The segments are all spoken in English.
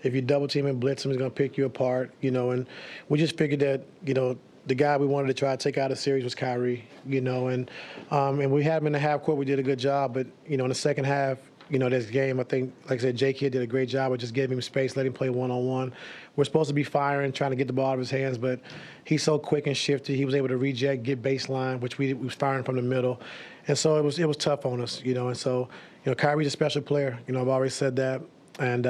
If you double team and blitz him, he's going to pick you apart, and we just figured that, the guy we wanted to try to take out of the series was Kyrie, and we had him in the half court. We did a good job, but, in the second half, this game, I think, like I said, J. Kidd did a great job of just giving him space, letting him play one-on-one. We're supposed to be firing, trying to get the ball out of his hands, but he's so quick and shifty. He was able to reject, get baseline, which we was firing from the middle. And so it was tough on us, and so, Kyrie's a special player. I've always said that, and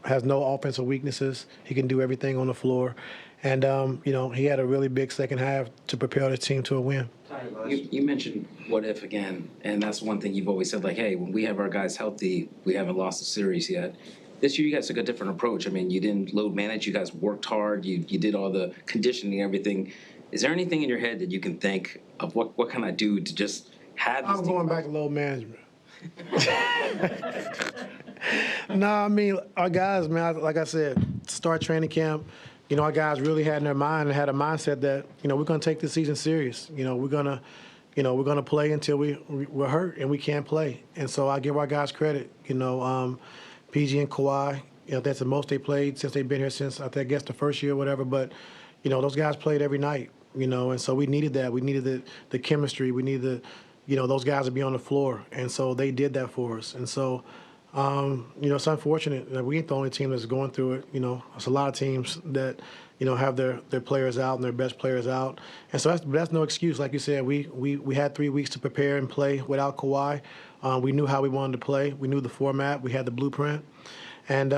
has no offensive weaknesses. He can do everything on the floor. And, he had a really big second half to propel the team to a win. You mentioned what if again, and that's one thing you've always said, like, hey, when we have our guys healthy, we haven't lost a series yet. This year you guys took a different approach. I mean, you didn't load manage. You guys worked hard. You did all the conditioning and everything. Is there anything in your head that you can think of what can I do to just have this I'm going back to load management. No, I mean, our guys, man, like I said, start training camp, our guys really had in their mind and had a mindset that, we're going to take this season serious. We're going to play until we're hurt and we can't play. And so I give our guys credit. PG and Kawhi, that's the most they played since they've been here since, I guess, the first year or whatever. But, those guys played every night, and so we needed that. We needed the chemistry. We needed those guys to be on the floor. And so they did that for us. And so, it's unfortunate that we ain't the only team that's going through it. There's a lot of teams that, have their players out and their best players out. And so that's no excuse. Like you said, we had 3 weeks to prepare and play without Kawhi. We knew how we wanted to play. We knew the format. We had the blueprint. And,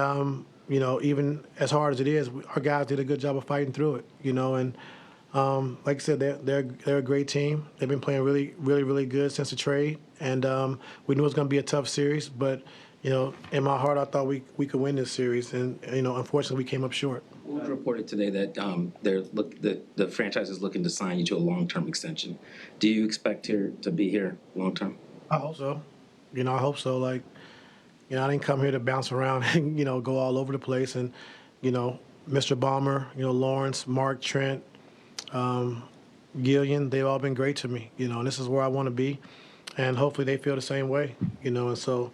even as hard as it is, our guys did a good job of fighting through it, and like I said, they're a great team. They've been playing really, really, really good since the trade. And we knew it was going to be a tough series, but in my heart, I thought we could win this series, and unfortunately, we came up short. It was reported today that the franchise is looking to sign you to a long-term extension. Do you expect to be here long-term? I hope so. I hope so. Like, I didn't come here to bounce around and go all over the place. And Mr. Balmer, Lawrence, Mark, Trent, Gillian, they've all been great to me. And this is where I want to be, and hopefully they feel the same way. And so.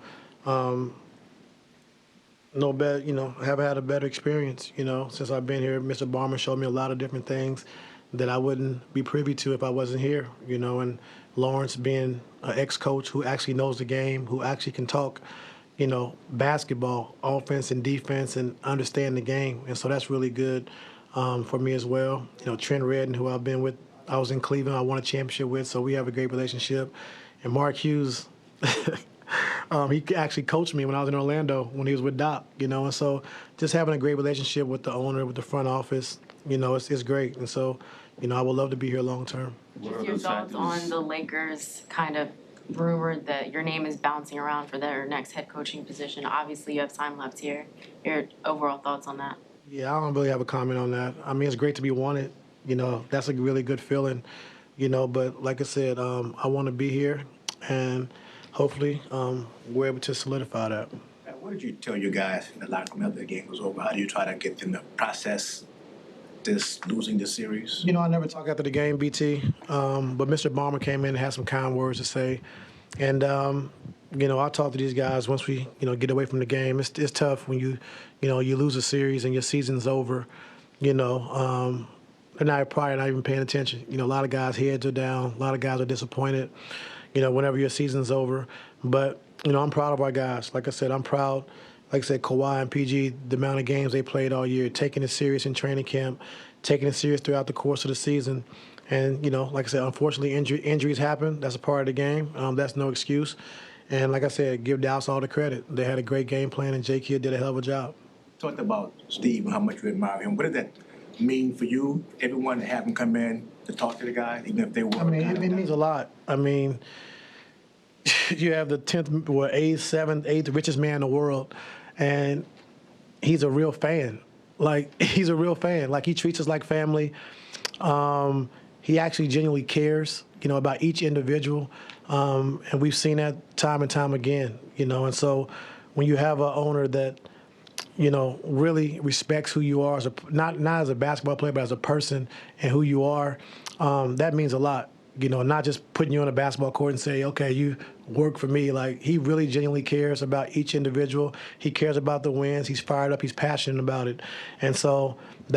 No better, I haven't had a better experience, since I've been here. Mr. Barmer showed me a lot of different things that I wouldn't be privy to if I wasn't here, and Lawrence being an ex-coach who actually knows the game, who actually can talk, basketball, offense and defense, and understand the game. And so that's really good for me as well. Trent Redden, who I've been with, I was in Cleveland, I won a championship with, so we have a great relationship. And Mark Hughes, he actually coached me when I was in Orlando when he was with Doc, and so just having a great relationship with the owner, with the front office, it's great. And so, I would love to be here long term. Just your thoughts on the Lakers kind of rumored that your name is bouncing around for their next head coaching position. Obviously, you have time left here. Your overall thoughts on that? Yeah, I don't really have a comment on that. I mean, it's great to be wanted. That's a really good feeling, but like I said, I want to be here, and hopefully, we're able to solidify that. What did you tell your guys in the locker room after the game was over? How do you try to get them to process losing this series? I never talk after the game, BT, but Mr. Balmer came in and had some kind words to say. And, I talk to these guys once we, get away from the game. It's tough when you lose a series and your season's over. They're probably not even paying attention. A lot of guys' heads are down. A lot of guys are disappointed, whenever your season's over. But, I'm proud of our guys. Like I said, I'm proud, like I said, Kawhi and PG, the amount of games they played all year, taking it serious in training camp, taking it serious throughout the course of the season. And, like I said, unfortunately, injuries happen. That's a part of the game. That's no excuse. And like I said, give Dallas all the credit. They had a great game plan, and J. Kidd did a hell of a job. Talked about Steve and how much you admire him. What did that mean for you, everyone, to have him come in to talk to the guys, even if they were? I mean, it means a lot. I mean, you have the 10th, 8th richest man in the world, and he's a real fan. Like, he's a real fan. Like, he treats us like family. He actually genuinely cares, about each individual. And we've seen that time and time again, And so when you have an owner that, really respects who you are, not as a basketball player, but as a person and who you are, that means a lot, You know, not just putting you on a basketball court and say, okay, you work for me. Like, he really genuinely cares about each individual. He cares about the wins. He's fired up. He's passionate about it. And so